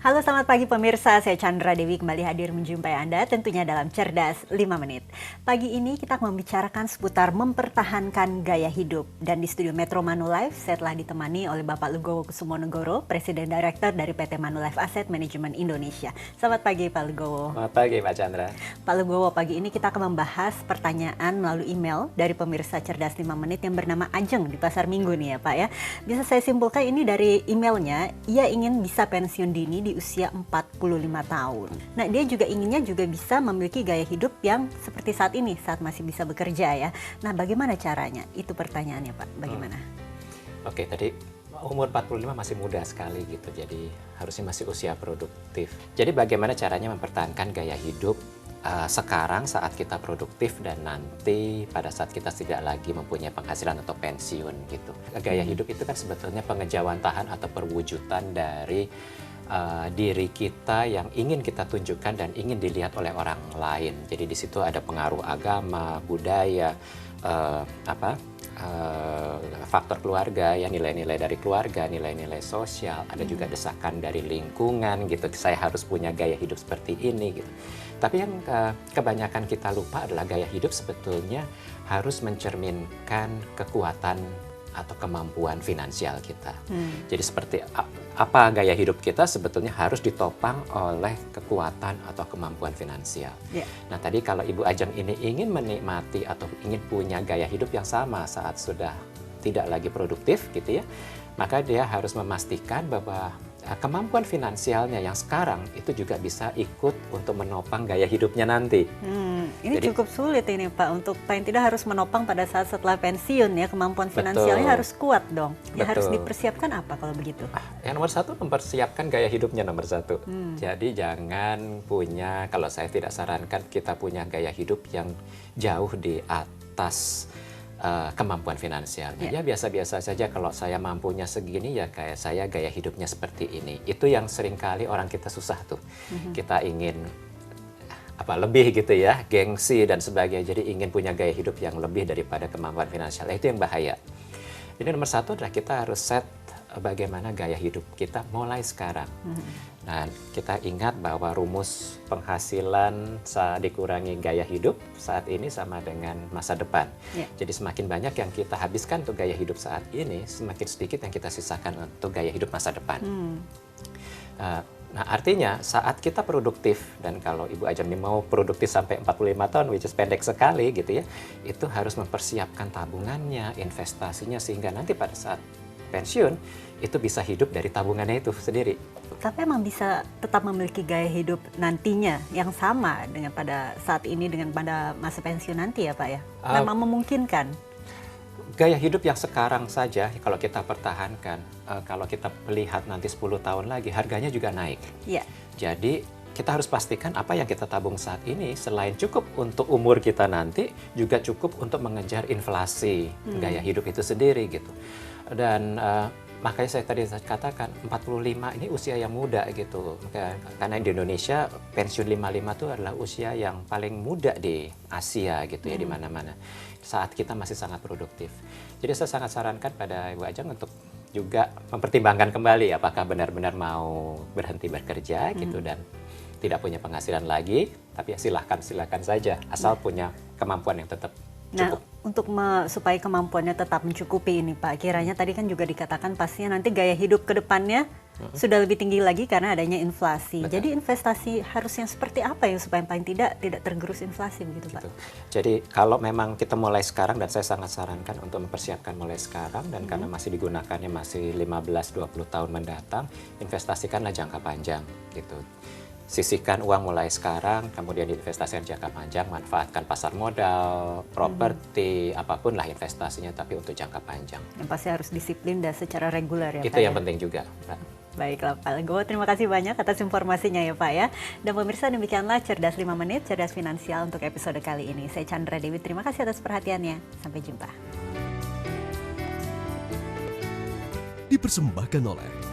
Halo selamat pagi pemirsa, saya Chandra Dewi kembali hadir menjumpai Anda tentunya dalam Cerdas 5 Menit. Pagi ini kita membicarakan seputar mempertahankan gaya hidup. Dan di studio Metro Manulife saya telah ditemani oleh Bapak Lugowo Kusumonegoro, Presiden Direktur dari PT Manulife Asset Management Indonesia. Selamat pagi Pak Lugowo. Selamat pagi Pak Chandra. Pak Lugowo, pagi ini kita akan membahas pertanyaan melalui email dari pemirsa Cerdas 5 Menit yang bernama Ajeng di Pasar Minggu nih ya Pak ya. Bisa saya simpulkan ini dari emailnya, ia ingin bisa pensiun dini di usia 45 tahun. Nah, dia juga inginnya juga bisa memiliki gaya hidup yang seperti saat ini, saat masih bisa bekerja ya. Nah, bagaimana caranya? Itu pertanyaannya Pak, bagaimana? Oke, tadi umur 45 masih muda sekali gitu, jadi harusnya masih usia produktif. Jadi bagaimana caranya mempertahankan gaya hidup sekarang saat kita produktif dan nanti pada saat kita tidak lagi mempunyai penghasilan atau pensiun gitu. Gaya hidup itu kan sebetulnya pengejawantahan atau perwujudan dari diri kita yang ingin kita tunjukkan dan ingin dilihat oleh orang lain. Jadi di situ ada pengaruh agama, budaya, faktor keluarga, ya nilai-nilai dari keluarga, nilai-nilai sosial, ada juga desakan dari lingkungan gitu. Saya harus punya gaya hidup seperti ini gitu. Tapi yang kebanyakan kita lupa adalah gaya hidup sebetulnya harus mencerminkan kekuatan atau kemampuan finansial kita. Jadi seperti apa gaya hidup kita sebetulnya harus ditopang oleh kekuatan atau kemampuan finansial. Yeah. Nah tadi kalau Ibu Ajeng ini ingin menikmati atau ingin punya gaya hidup yang sama saat sudah tidak lagi produktif gitu ya, maka dia harus memastikan bahwa kemampuan finansialnya yang sekarang itu juga bisa ikut untuk menopang gaya hidupnya nanti. Ini jadi, cukup sulit ini Pak, untuk paling tidak harus menopang pada saat setelah pensiun ya, kemampuan finansialnya harus kuat dong. Ya harus dipersiapkan apa kalau begitu? Yang nomor satu, mempersiapkan gaya hidupnya nomor satu. Jadi jangan punya, kalau saya tidak sarankan kita punya gaya hidup yang jauh di atas kemampuan finansialnya. Ya biasa-biasa saja, kalau saya mampunya segini ya kayak saya gaya hidupnya seperti ini. Itu yang seringkali orang kita susah tuh. Kita ingin lebih gitu ya, gengsi dan sebagainya. Jadi ingin punya gaya hidup yang lebih daripada kemampuan finansial. Itu yang bahaya. Jadi nomor satu adalah kita harus set bagaimana gaya hidup kita mulai sekarang. Nah, kita ingat bahwa rumus penghasilan dikurangi gaya hidup saat ini sama dengan masa depan. Jadi semakin banyak yang kita habiskan untuk gaya hidup saat ini, semakin sedikit yang kita sisakan untuk gaya hidup masa depan. Nah, artinya saat kita produktif, dan kalau Ibu Ajeng ini mau produktif sampai 45 tahun, which is pendek sekali gitu ya, itu harus mempersiapkan tabungannya, investasinya, sehingga nanti pada saat pensiun, itu bisa hidup dari tabungannya itu sendiri. Tapi emang bisa tetap memiliki gaya hidup nantinya yang sama dengan pada saat ini, dengan pada masa pensiun nanti ya Pak ya? Memang memungkinkan? Gaya hidup yang sekarang saja, kalau kita pertahankan, kalau kita melihat nanti 10 tahun lagi, harganya juga naik. Yeah. Jadi kita harus pastikan apa yang kita tabung saat ini, selain cukup untuk umur kita nanti, juga cukup untuk mengejar inflasi gaya hidup itu sendiri gitu. Dan makanya saya tadi katakan 45 ini usia yang muda gitu. Karena di Indonesia pensiun 55 itu adalah usia yang paling muda di Asia gitu ya, di mana-mana. Saat kita masih sangat produktif. Jadi saya sangat sarankan pada Ibu Ajeng untuk juga mempertimbangkan kembali apakah benar-benar mau berhenti bekerja gitu dan tidak punya penghasilan lagi, tapi ya silakan saja asal punya kemampuan yang tetap cukup. Nah, untuk supaya kemampuannya tetap mencukupi ini Pak, kiranya tadi kan juga dikatakan pastinya nanti gaya hidup ke depannya sudah lebih tinggi lagi karena adanya inflasi. Betul. Jadi investasi harusnya seperti apa ya supaya paling tidak tergerus inflasi begitu Pak? Jadi kalau memang kita mulai sekarang, dan saya sangat sarankan untuk mempersiapkan mulai sekarang, dan karena masih digunakannya masih 15-20 tahun mendatang, investasikanlah jangka panjang gitu. Sisihkan uang mulai sekarang, kemudian diinvestasikan jangka panjang, manfaatkan pasar modal, properti, apapun lah investasinya, tapi untuk jangka panjang. Yang pasti harus disiplin dan secara reguler ya Itu Pak yang ya? penting juga. Baiklah Pak Lugowo, terima kasih banyak atas informasinya ya Pak ya. Dan pemirsa, demikianlah Cerdas 5 Menit, Cerdas Finansial untuk episode kali ini. Saya Chandra Dewi, terima kasih atas perhatiannya. Sampai jumpa. Dipersembahkan oleh